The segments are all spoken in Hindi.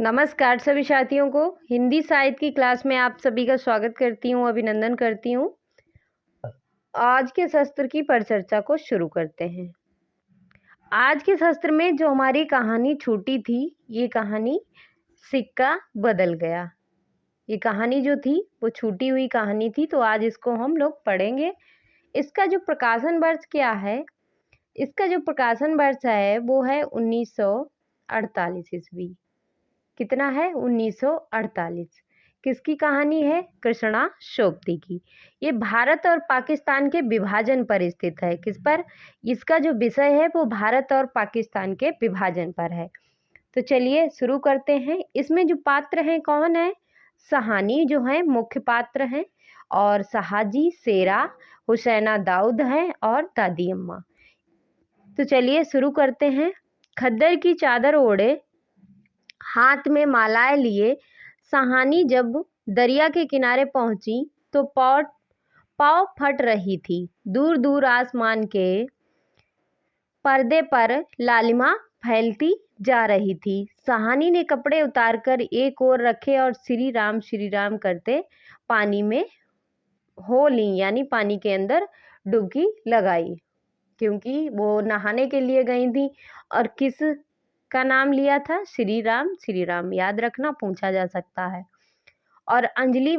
नमस्कार सभी साथियों को। हिंदी साहित्य की क्लास में आप सभी का स्वागत करती हूँ, अभिनंदन करती हूँ। आज के शस्त्र की परिचर्चा को शुरू करते हैं। आज के शस्त्र में जो हमारी कहानी छूटी थी, ये कहानी सिक्का बदल गया। ये कहानी जो थी वो छूटी हुई कहानी थी, तो आज इसको हम लोग पढ़ेंगे। इसका जो प्रकाशन वर्ष क्या है, इसका जो प्रकाशन वर्ष है वो है 1948 ईस्वी। कितना है? 1948। किसकी कहानी है? कृष्णा सोबती की। ये भारत और पाकिस्तान के विभाजन पर स्थित है। किस पर? इसका जो विषय है वो भारत और पाकिस्तान के विभाजन पर है। तो चलिए शुरू करते हैं। इसमें जो पात्र हैं कौन है? सहानी जो है मुख्य पात्र हैं, और सहाजी, शेरा, हुसैना दाऊद हैं और दादी अम्मा। तो चलिए शुरू करते हैं। खद्दर की चादर ओढ़े, हाथ में मालाएं लिए सहानी जब दरिया के किनारे पहुंची तो पाँव फट रही थी। दूर दूर आसमान के पर्दे पर लालिमा फैलती जा रही थी। सहानी ने कपड़े उतारकर एक ओर रखे और श्री राम करते पानी में हो ली, यानी पानी के अंदर डुबकी लगाई, क्योंकि वो नहाने के लिए गई थी। और किस का नाम लिया था? श्री राम याद रखना, पूछा जा सकता है। और अंजलि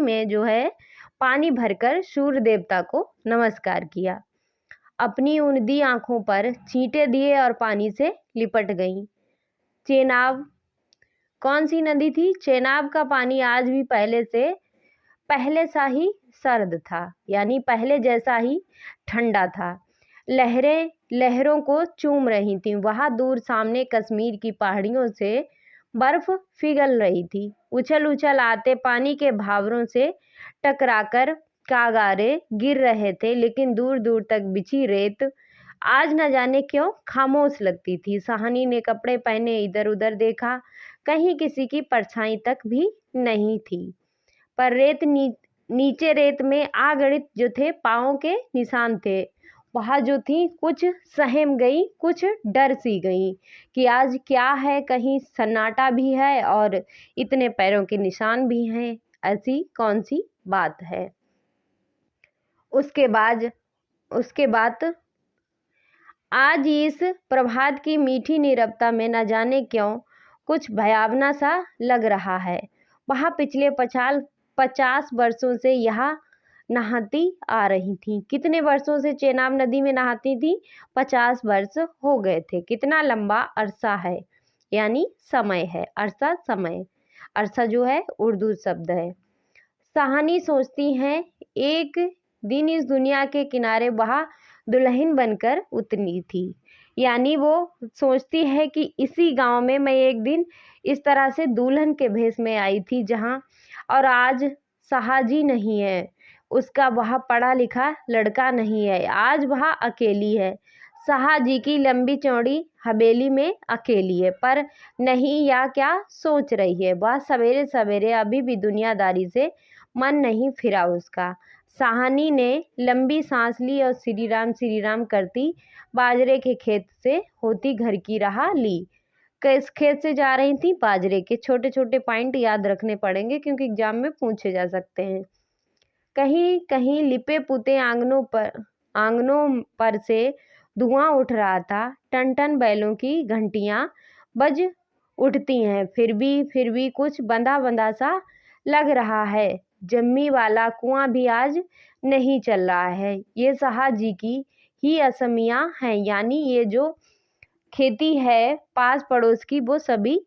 में जो है पानी भरकर सूर्य देवता को नमस्कार किया। अपनी उन्दी आंखों पर छींटे दिए और पानी से लिपट गईं। चेनाब, कौन सी नदी थी? चेनाब का पानी आज भी पहले सा ही सर्द था, यानी पहले जैसा ही ठंडा था। लहरें लहरों को चूम रही थीं। वहां दूर सामने कश्मीर की पहाड़ियों से बर्फ पिघल रही थी। उछल उछल आते पानी के भावरों से टकराकर कागारे गिर रहे थे, लेकिन दूर दूर तक बिछी रेत आज न जाने क्यों खामोश लगती थी। सहानी ने कपड़े पहने इधर उधर देखा, कहीं किसी की परछाई तक भी नहीं थी। पर नीचे रेत में अगणित जो थे पाँव के निशान थे। वहाँ जो थी कुछ सहम गई, कुछ डर सी गई कि आज क्या है, कहीं सन्नाटा भी है और इतने पैरों के निशान भी हैं, ऐसी कौन सी बात है। उसके बाद आज इस प्रभात की मीठी नीरवता में न जाने क्यों कुछ भयावना सा लग रहा है। वहाँ पिछले 50 वर्षों से यहाँ नहाती आ रही थी। कितने वर्षों से चेनाब नदी में नहाती थी? 50 वर्ष हो गए थे। कितना लंबा अरसा है, यानी समय है। अरसा समय, अरसा जो है उर्दू शब्द है। सहानी सोचती हैं एक दिन इस दुनिया के किनारे वहाँ दुल्हन बनकर उतरी थी, यानी वो सोचती है कि इसी गांव में मैं एक दिन इस तरह से दुल्हन के भेष में आई थी जहाँ, और आज सहाजी नहीं है, उसका वह पढ़ा लिखा लड़का नहीं है, आज वह अकेली है। सहाजी की लंबी चौड़ी हवेली में अकेली है, पर नहीं या क्या सोच रही है। वह सवेरे सवेरे अभी भी दुनियादारी से मन नहीं फिरा उसका। सहानी ने लंबी सांस ली और श्री राम करती बाजरे के खेत से होती घर की राह ली। किस खेत से जा रही थी? बाजरे के। छोटे छोटे पॉइंट याद रखने पड़ेंगे क्योंकि एग्जाम में पूछे जा सकते हैं। कहीं कहीं लिपे पुते आंगनों पर से धुआं उठ रहा था। टन टन बैलों की घंटियां बज उठती हैं, फिर भी कुछ बंधा बंधा सा लग रहा है। जम्मी वाला कुआं भी आज नहीं चल रहा है। ये सहाजी की ही असमियां हैं, यानी ये जो खेती है पास पड़ोस की वो सभी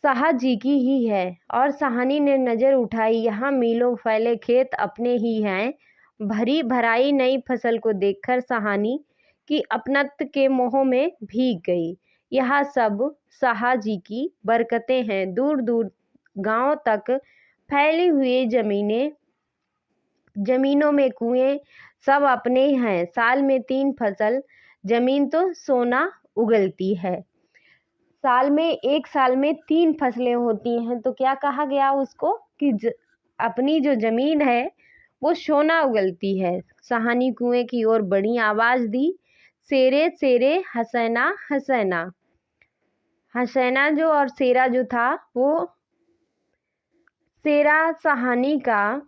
सहाजी की ही है। और सहानी ने नजर उठाई, यहाँ मीलों फैले खेत अपने ही हैं। भरी भराई नई फसल को देखकर सहानी की अपनत्व के मोह में भीग गई। यहाँ सब सहाजी की बरकतें हैं। दूर दूर गांव तक फैली हुई जमीनों में कुएं सब अपने हैं। साल में 3 फसल जमीन तो सोना उगलती है। एक साल में 3 फसलें होती हैं, तो क्या कहा गया उसको कि अपनी जो जमीन है वो सोना उगलती है। सहानी कुएं की ओर बड़ी आवाज दी। शेरे शेरे हसैना हसैना। हसैना जो और शेरा जो था वो शेरा सहानी का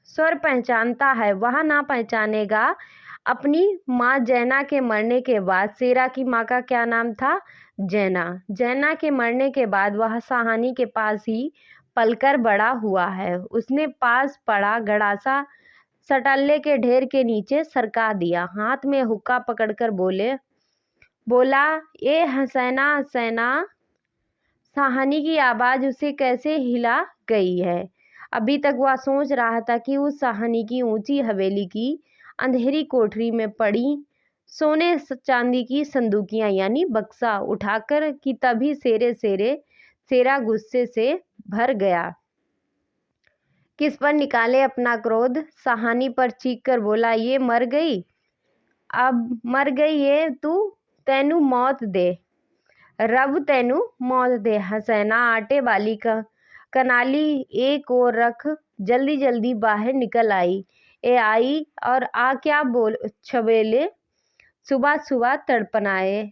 स्वर पहचानता है, वह ना पहचानेगा। अपनी माँ जैना के मरने के बाद, शेरा की माँ का क्या नाम था? जैना। जैना के मरने के बाद वह सहानी के पास ही पलकर बड़ा हुआ है। उसने पास पड़ा गड़ासा सटल्ले के ढेर के नीचे सरका दिया, हाथ में हुक्का पकड़कर बोला, ए हसैना हसैना। सहानी की आवाज उसे कैसे हिला गई है। अभी तक वह सोच रहा था कि उस सहानी की ऊंची हवेली की अंधेरी कोठरी में पड़ी सोने चांदी की संदूकियां यानी बक्सा उठाकर कि तभी शेरा गुस्से से भर गया। किस पर निकाले अपना क्रोध? सहानी पर चीख कर बोला, ये मर गई, अब मर गई ये तू, तैनू मौत दे, रब तैनू मौत दे। हसैना आटे वाली का कनाली एक ओर रख जल्दी जल्दी बाहर निकल आई। ए आई और आ क्या बोल छबेले, सुबह सुबह तड़पनाए।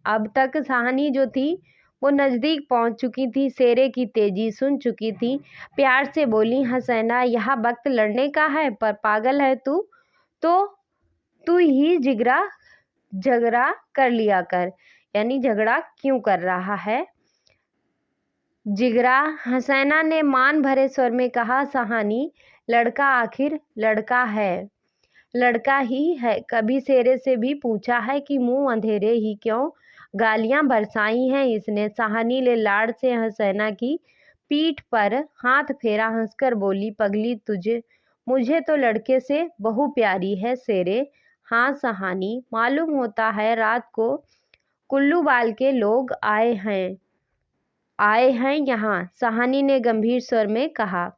अब तक सहानी जो थी वो नज़दीक पहुंच चुकी थी, शेरे की तेजी सुन चुकी थी। प्यार से बोली, हसैना यह वक्त लड़ने का है, पर पागल है तू तो तू ही झगड़ा कर लिया कर, यानी झगड़ा क्यों कर रहा है जिगरा। हसैना ने मान भरे स्वर में कहा, सहानी लड़का आखिर लड़का है, लड़का ही है। कभी शेरे से भी पूछा है कि मुंह अंधेरे ही क्यों गालियां बरसाई हैं इसने। सहानी ने लाड़ से हसैना की पीठ पर हाथ फेरा, हंसकर बोली, पगली मुझे तो लड़के से बहू प्यारी है शेरे। हाँ सहानी, मालूम होता है रात को कुल्लू बाल के लोग आए हैं यहाँ, सहानी ने गंभीर स्वर में कहा।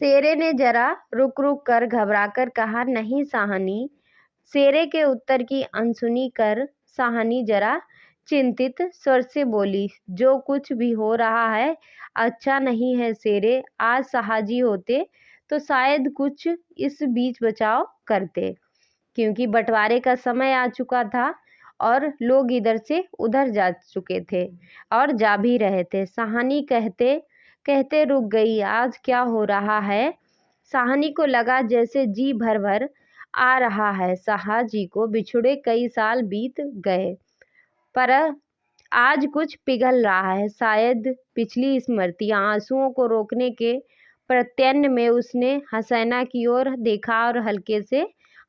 शेरे ने जरा रुक रुक कर घबराकर कहा, नहीं सहानी। शेरे के उत्तर की अनसुनी कर सहानी जरा चिंतित स्वर से बोली, जो कुछ भी हो रहा है अच्छा नहीं है शेरे। आज साहजी होते तो शायद कुछ इस बीच बचाव करते, क्योंकि बंटवारे का समय आ चुका था और लोग इधर से उधर जा चुके थे और जा भी रहे थे। सहानी कहते कहते रुक गई, आज क्या हो रहा है? सहानी को लगा जैसे जी भर भर आ रहा है। साहाजी को बिछुड़े कई साल बीत गए, पर आज कुछ पिघल रहा है। शायद पिछली स्मृतियां। आंसुओं को रोकने के प्रत्यन्न में उसने हसैना की ओर देखा और हल्के से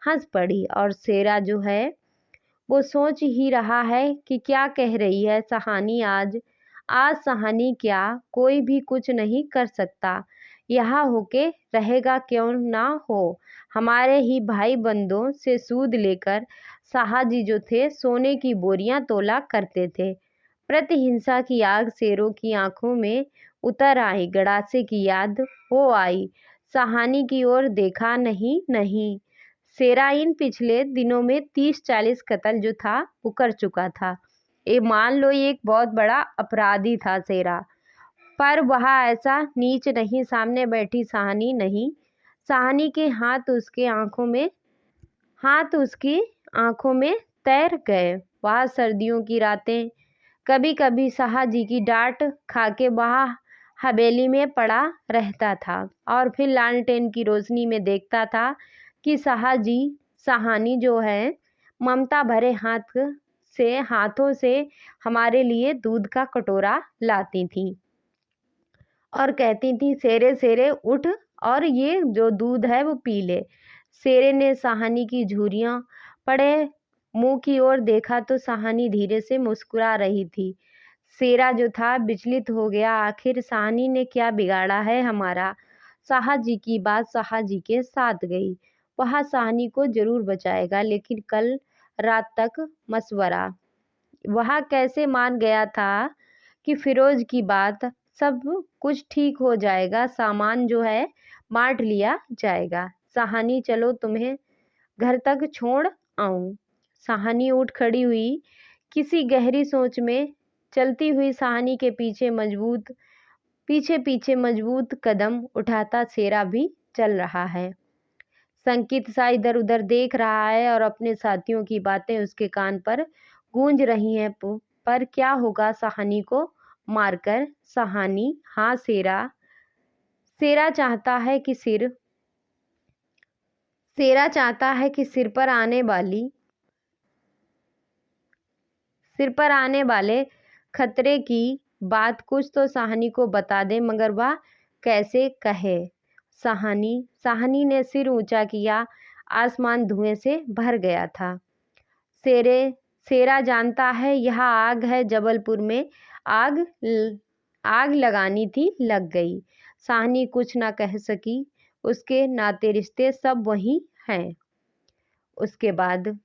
हंस पड़ी। और शेरा जो है वो सोच ही रहा है कि क्या कह रही है सहानी आज। आज सहानी क्या, कोई भी कुछ नहीं कर सकता। यहाँ होके रहेगा क्यों ना हो। हमारे ही भाई बंदों से सूद लेकर साहाजी जो थे सोने की बोरियां तोला करते थे। प्रतिहिंसा की आग शेरों की आंखों में उतर आई, गड़ासे की याद हो आई। सहानी की ओर देखा, नहीं नहीं, शेरा इन पिछले दिनों में 30-40 कत्ल जो था वो कर चुका था। ये मान लो ये एक बहुत बड़ा अपराधी था शेरा, पर वह ऐसा नीच नहीं। सामने बैठी सहानी नहीं, सहानी के हाथ उसकी आंखों में तैर गए। वह सर्दियों की रातें कभी कभी साहाजी की डांट खाके वह हवेली में पड़ा रहता था और फिर लालटेन की रोशनी में देखता था कि सहानी जो है ममता भरे हाथों से हमारे लिए दूध का कटोरा लाती थी और कहती थी, शेरे शेरे उठ और ये जो दूध है वो पी ले। शेरे ने सहानी की झुर्रियां पड़े मुंह की ओर देखा तो सहानी धीरे से मुस्कुरा रही थी। शेरा जो था विचलित हो गया, आखिर सहानी ने क्या बिगाड़ा है हमारा। साहाजी की बात साहाजी के साथ गई, वह सहानी को जरूर बचाएगा, लेकिन कल रात तक मशवरा। वह कैसे मान गया था कि फिरोज की बात, सब कुछ ठीक हो जाएगा, सामान जो है बांट लिया जाएगा। सहानी चलो तुम्हें घर तक छोड़ आऊं। सहानी उठ खड़ी हुई, किसी गहरी सोच में चलती हुई सहानी के पीछे पीछे मजबूत कदम उठाता शेरा भी चल रहा है। संकित सा इधर उधर देख रहा है और अपने साथियों की बातें उसके कान पर गूंज रही हैं। पर क्या होगा सहानी को मारकर? सहानी, हाँ शेरा। शेरा चाहता है कि शेरा चाहता है कि सिर पर आने वाले खतरे की बात कुछ तो सहानी को बता दे, मगर वह कैसे कहे? सहानी ने सिर ऊंचा किया। आसमान धुएं से भर गया था। शेरा जानता है यहाँ आग है, जबलपुर में आग लगानी थी, लग गई। सहानी कुछ ना कह सकी। उसके नाते रिश्ते सब वही हैं। उसके बाद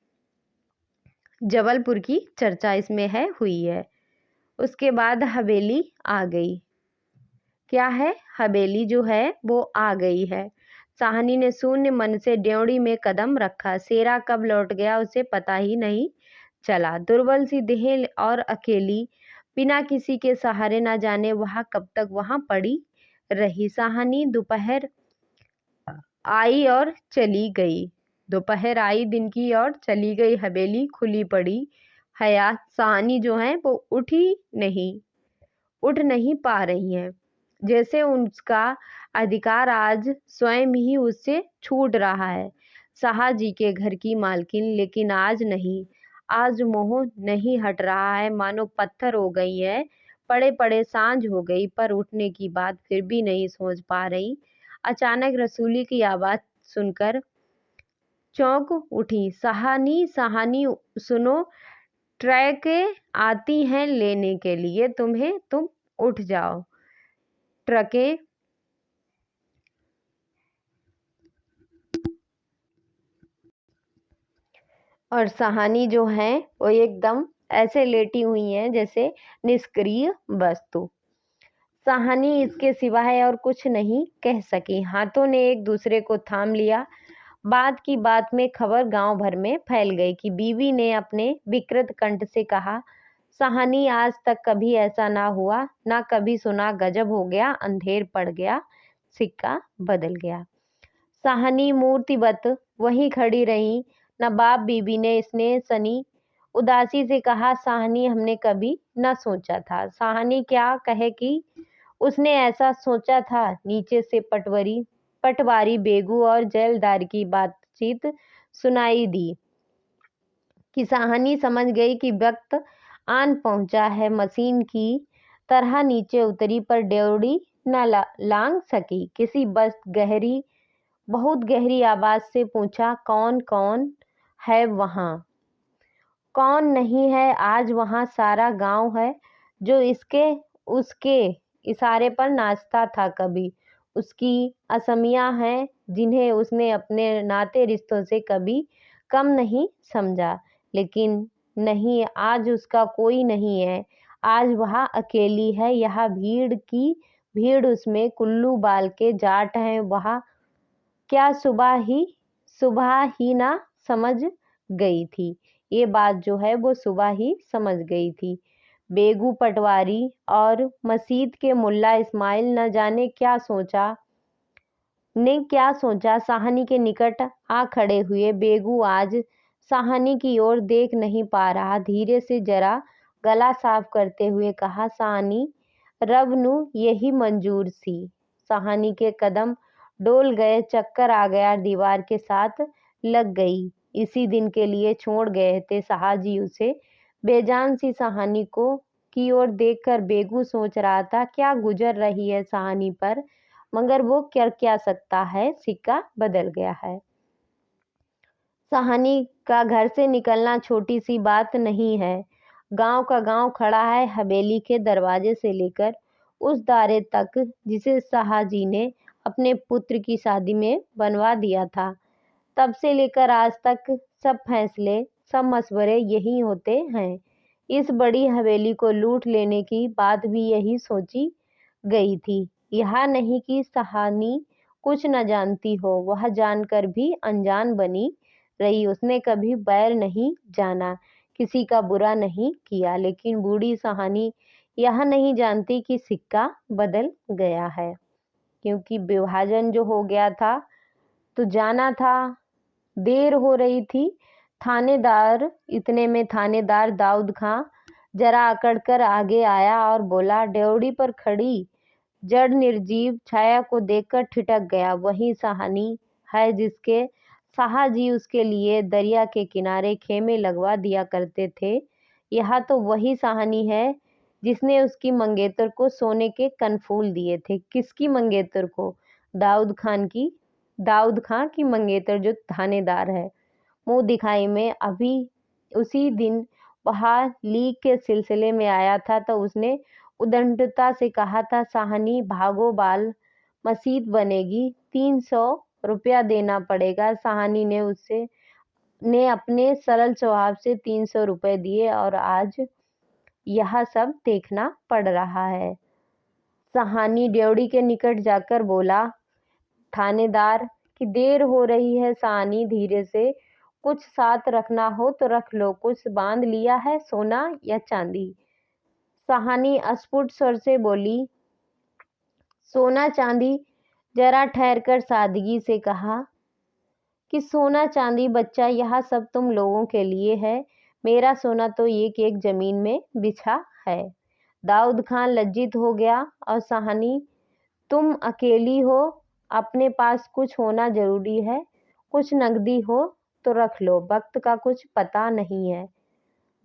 जबलपुर की चर्चा इसमें हुई है। उसके बाद हवेली आ गई। क्या है? हवेली जो है वो आ गई है। सहानी ने शून्य मन से ड्योढ़ी में कदम रखा। शेरा कब लौट गया उसे पता ही नहीं चला। दुर्बल सी देह और अकेली, बिना किसी के सहारे, न जाने वह कब तक वहां पड़ी रही। सहानी दोपहर आई और चली गई। दोपहर आई दिन की और चली गई। हवेली खुली पड़ी हया। सहानी जो है वो उठ नहीं पा रही है, जैसे उसका अधिकार आज स्वयं ही उससे छूट रहा है। शाह जी के घर की मालकिन, लेकिन आज नहीं। आज मोह नहीं हट रहा है, मानो पत्थर हो गई है। पड़े पड़े सांझ हो गई, पर उठने की बात फिर भी नहीं सोच पा रही। अचानक रसूली की आवाज सुनकर चौंक उठी। सहानी, सहानी सुनो, ट्रकें आती हैं लेने के लिए तुम्हें, तुम उठ जाओ। ट्रकें और सहानी जो है वो एकदम ऐसे लेटी हुई हैं जैसे निष्क्रिय वस्तु। सहानी इसके सिवाय और कुछ नहीं कह सकी। हाथों ने एक दूसरे को थाम लिया। बात की बात में खबर गांव भर में फैल गई कि बीवी ने अपने विकृत कंठ से कहा, सहानी आज तक कभी ऐसा ना हुआ, ना कभी सुना। गजब हो गया, अंधेर पड़ गया, सिक्का बदल गया। सहानी मूर्तिवत वहीं खड़ी रही। नवाब बीबी ने स्नेह सनी उदासी से कहा, सहानी हमने कभी न सोचा था। सहानी क्या कहे कि उसने ऐसा सोचा था। नीचे से पटवारी बेगू और जेलदार की बातचीत सुनाई दी कि सहानी समझ गई कि वक्त आन पहुंचा है। मशीन की तरह नीचे उतरी, पर ड्योढ़ी न लांग सकी। किसी बहुत गहरी आवाज से पूछा, कौन कौन है वहां? कौन नहीं है? आज वहां सारा गांव है, जो उसके इशारे पर नाचता था। कभी उसकी असमियां हैं, जिन्हें उसने अपने नाते रिश्तों से कभी कम नहीं समझा। लेकिन नहीं, आज उसका कोई नहीं है। आज वह अकेली है। यह भीड़ उसमें कुल्लू बाल के जाट हैं। वह क्या सुबह ही ना समझ गई थी। ये बात जो है वो सुबह ही समझ गई थी। बेगू पटवारी और मस्जिद के मुल्ला इस्माइल न जाने क्या सोचा सहानी के निकट आ खड़े हुए। बेगू आज सहानी की ओर देख नहीं पा रहा। धीरे से जरा गला साफ करते हुए कहा, सहानी, रब नु यही मंजूर सी। सहानी के कदम डोल गए, चक्कर आ गया, दीवार के साथ लग गई। इसी दिन के लिए छोड़ गए थे शाहजी उसे। बेजान सी सहानी की ओर देखकर बेगू सोच रहा था, क्या गुजर रही है सहानी पर, मगर वो क्या सकता है, सिक्का बदल गया है। सहानी का घर से निकलना छोटी सी बात नहीं है। गांव का गांव खड़ा है, हवेली के दरवाजे से लेकर उस दायरे तक जिसे शाहजी ने अपने पुत्र की शादी में बनवा दिया था। तब से लेकर आज तक सब फैसले, सब मशवरे यही होते हैं। इस बड़ी हवेली को लूट लेने की बात भी यही सोची गई थी। यह नहीं कि सहानी कुछ न जानती हो, वह जानकर भी अनजान बनी रही। उसने कभी बैर नहीं जाना, किसी का बुरा नहीं किया। लेकिन बूढ़ी सहानी यह नहीं जानती कि सिक्का बदल गया है, क्योंकि विभाजन जो हो गया था तो जाना था, देर हो रही थी। इतने में थानेदार दाऊद खां जरा अकड़ कर आगे आया और बोला, ड्योढ़ी पर खड़ी जड़ निर्जीव छाया को देखकर ठिठक गया। वही सहानी है जिसके साहाजी उसके लिए दरिया के किनारे खेमे लगवा दिया करते थे। यह तो वही सहानी है जिसने उसकी मंगेतर को सोने के कनफूल दिए थे। किसकी मंगेतर को? दाऊद खां की मंगेतर, जो थानेदार है। मुंह दिखाई में अभी उसी दिन वहां लीक के सिलसिले में आया था तो उसने उदंडता से कहा था, साहनी भागो बाल मसीत बनेगी, 300 रुपया देना पड़ेगा। साहनी ने अपने सरल स्वभाव से 300 रुपये दिए और आज यह सब देखना पड़ रहा है। साहनी ड्योढ़ी के निकट जाकर बोला, थानेदार की देर हो रही है। साहनी धीरे से, कुछ साथ रखना हो तो रख लो। कुछ बांध लिया है, सोना या चांदी? साहनी अस्फुट स्वर से बोली, सोना चांदी। जरा ठहरकर सादगी से कहा कि सोना चांदी बच्चा, यह सब तुम लोगों के लिए है। मेरा सोना तो एक जमीन में बिछा है। दाऊद खां लज्जित हो गया। और साहनी, तुम अकेली हो, अपने पास कुछ होना जरूरी है। कुछ नकदी हो तो रख लो, वक्त का कुछ पता नहीं है।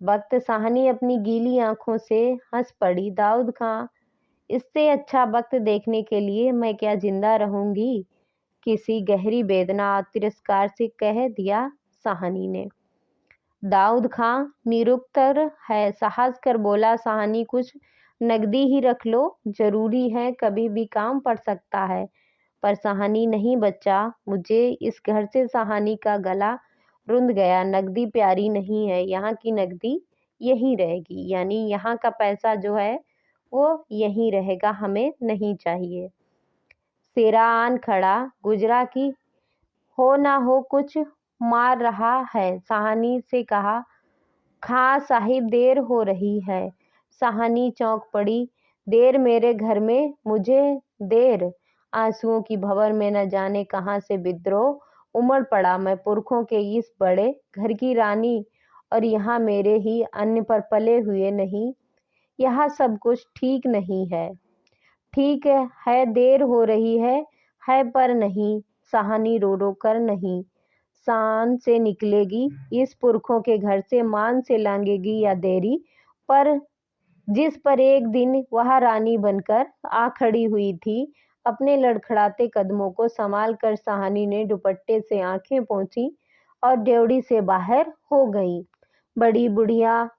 वक्त? साहनी अपनी गीली आंखों से हंस पड़ी। दाऊद खां, इससे अच्छा वक्त देखने के लिए मैं क्या जिंदा रहूंगी? किसी गहरी वेदना और तिरस्कार से कह दिया साहनी ने। दाऊद खां निरुत्तर है, साहस कर बोला, साहनी कुछ नकदी ही रख लो, जरूरी है, कभी भी काम पड़ सकता है। पर साहनी, नहीं बच्चा, मुझे इस घर से। साहनी का गला रुंध गया। नकदी प्यारी नहीं है, यहाँ की नकदी यहीं रहेगी, यानी यहाँ का पैसा जो है वो यहीं रहेगा, हमें नहीं चाहिए। सेरा आन खड़ा, गुजरा की हो ना हो कुछ मार रहा है। साहनी से कहा, खां साहिब देर हो रही है। साहनी चौंक पड़ी। देर मेरे घर में, मुझे देर? आंसुओं की भंवर में न जाने कहाँ से विद्रोह उमड़ पड़ा। मैं पुरखों के इस बड़े घर की रानी, और यहाँ मेरे ही अन्न पर पले हुए नहीं। यहाँ सब कुछ ठीक नहीं है। ठीक है, देर हो रही है पर नहीं। साहनी रो रो कर, नहीं शान से निकलेगी इस पुरखों के घर से, मान से लांघेगी या देरी पर, जिस पर एक दिन वह रानी बनकर आ खड़ी हुई थी। अपने लड़खड़ाते कदमों को संभाल कर साहनी ने दुपट्टे से आंखें पोंछी और ड्योढ़ी से बाहर हो गई। बड़ी बुढ़िया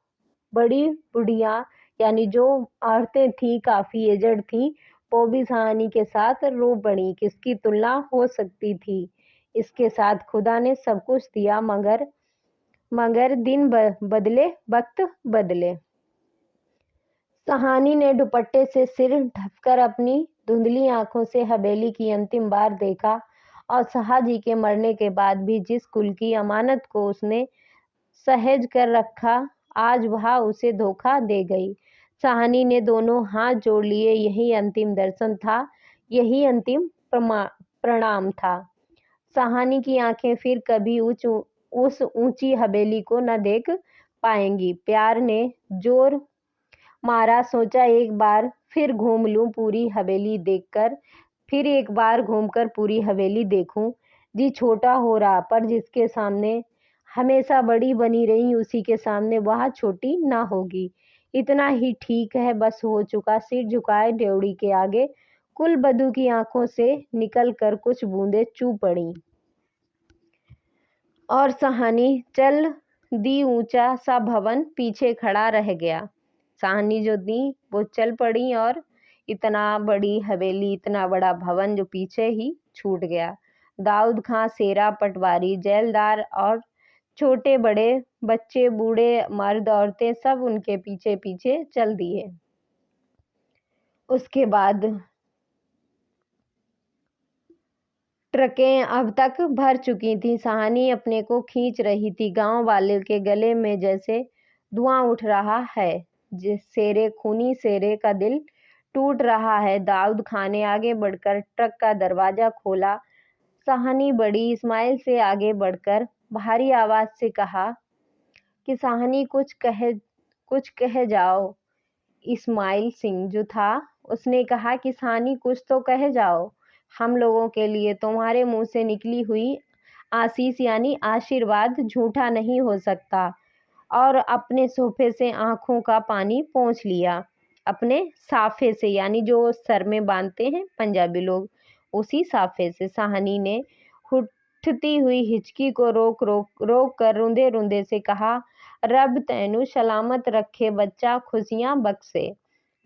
यानी जो औरतें थी, काफी एजड थी, वो भी साहनी के साथ रो पड़ी। किसकी तुलना हो सकती थी इसके साथ? खुदा ने सब कुछ दिया, मगर दिन बदले, वक्त बदले। साहनी ने दुपट्टे से सिर ढककर अपनी धुंधली आंखों से हवेली की अंतिम बार देखा, और साहाजी के मरने के बाद भी जिस कुल की अमानत को उसने सहेज कर रखा, आज वह उसे धोखा दे गई। साहनी ने दोनों हाथ जोड़ लिए। यही अंतिम दर्शन था, यही अंतिम प्रणाम था। साहनी की आंखें फिर कभी उस ऊंची हवेली को न देख पाएंगी। प्यार ने जोर मारा, सोचा एक बार फिर घूम लूं पूरी हवेली देखकर, फिर एक बार घूमकर पूरी हवेली देखूं। जी छोटा हो रहा, पर जिसके सामने हमेशा बड़ी बनी रही, उसी के सामने वह छोटी ना होगी। इतना ही ठीक है, बस हो चुका। सिर झुकाए ड्योढ़ी के आगे कुलबधू की आंखों से निकल कर कुछ बूंदें चू पड़ी, और साहनी चल दी। ऊंचा सा भवन पीछे खड़ा रह गया। साहनी जो दी वो चल पड़ी, और इतना बड़ी हवेली, इतना बड़ा भवन जो पीछे ही छूट गया। दाऊद खां, सेरा, पटवारी, जेलदार और छोटे बड़े बच्चे, बूढ़े, मर्द, औरतें सब उनके पीछे पीछे चल दिए। उसके बाद ट्रकें अब तक भर चुकी थीं। साहनी अपने को खींच रही थी। गांव वाले के गले में जैसे धुआं उठ रहा है। खूनी शेरे का दिल टूट रहा है। दाऊद खां ने आगे बढ़कर ट्रक का दरवाजा खोला। साहनी बड़ी इस्माइल से आगे बढ़कर भारी आवाज से कहा कि साहनी कुछ कह जाओ। इस्माइल सिंह जो था उसने कहा कि साहनी कुछ तो कह जाओ, हम लोगों के लिए तुम्हारे मुंह से निकली हुई आशीष यानी आशीर्वाद झूठा नहीं हो सकता। और अपने सोफे से आंखों का पानी पोंछ लिया, अपने साफे से यानी जो सर में बांधते हैं पंजाबी लोग, उसी साफे से। साहनी ने उठती हुई हिचकी को रोक रोक रोक कर रूंधे रूंधे से कहा, रब तैनू सलामत रखे बच्चा, खुशियां बख्शे।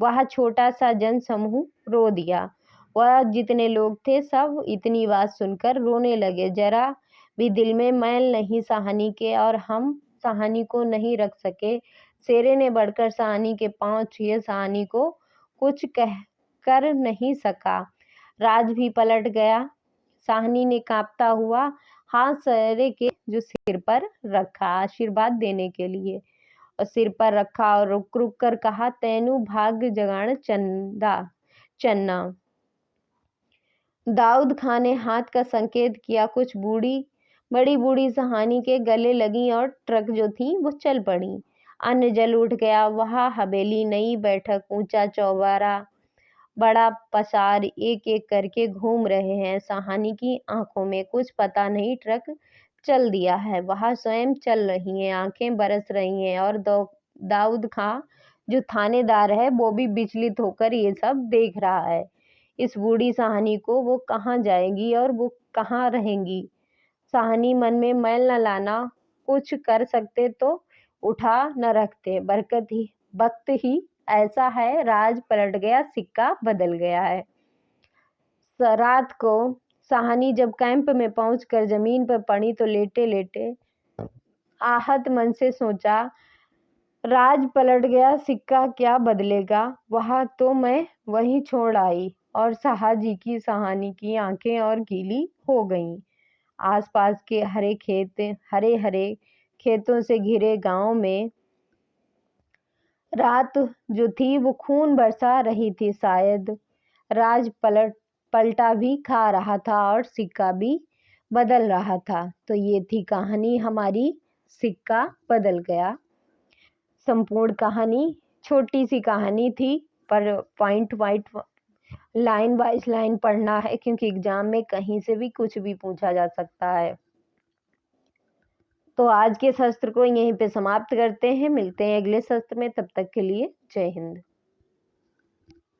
वह छोटा सा जन समूह रो दिया। वह जितने लोग थे सब इतनी बात सुनकर रोने लगे। जरा भी दिल में मैल नहीं साहनी के, और हम साहनी को नहीं रख सके। शेरे ने बढ़कर साहनी के पांव छुए, साहनी को कुछ कह कर नहीं सका। राज भी पलट गया। साहनी ने कांपता हुआ हाथ शेरे के जो सिर पर रखा आशीर्वाद देने के लिए, और सिर पर रखा और रुक रुक कर कहा, तैनू भाग्य जगाण चन्ना। दाऊद खान ने हाथ का संकेत किया। कुछ बड़ी बूढ़ी साहनी के गले लगी और ट्रक जो थी वो चल पड़ी। अन्न जल उठ गया। वह हवेली, नई बैठक, ऊंचा चौबारा, बड़ा पसार एक एक करके घूम रहे हैं। साहनी की आंखों में कुछ पता नहीं ट्रक चल दिया है, वह स्वयं चल रही हैं, आंखें बरस रही हैं। और दाऊद खां जो थानेदार है वो भी विचलित होकर ये सब देख रहा है। इस बूढ़ी साहनी को वो कहाँ जाएगी और वो कहाँ रहेंगी। साहनी मन में मैल न लाना, कुछ कर सकते तो उठा न रखते। वक्त ही ऐसा है, राज पलट गया, सिक्का बदल गया है। रात को साहनी जब कैंप में पहुंचकर जमीन पर पड़ी तो लेटे लेटे आहत मन से सोचा, राज पलट गया, सिक्का क्या बदलेगा। वह तो मैं वहीं छोड़ आई। और साहाजी की साहनी की आंखें और गीली हो गईं। आसपास के हरे हरे खेतों से घिरे गांव में रात जो थी वो खून बरसा रही थी। शायद राज पलटा भी खा रहा था और सिक्का भी बदल रहा था। तो ये थी कहानी हमारी, सिक्का बदल गया। संपूर्ण कहानी छोटी सी कहानी थी, पर point wise line wise line पढ़ना है, क्योंकि एग्जाम में कहीं से भी कुछ भी पूछा जा सकता है। तो आज के सत्र को यहीं पे समाप्त करते हैं। मिलते हैं अगले सत्र में, तब तक के लिए जय हिंद।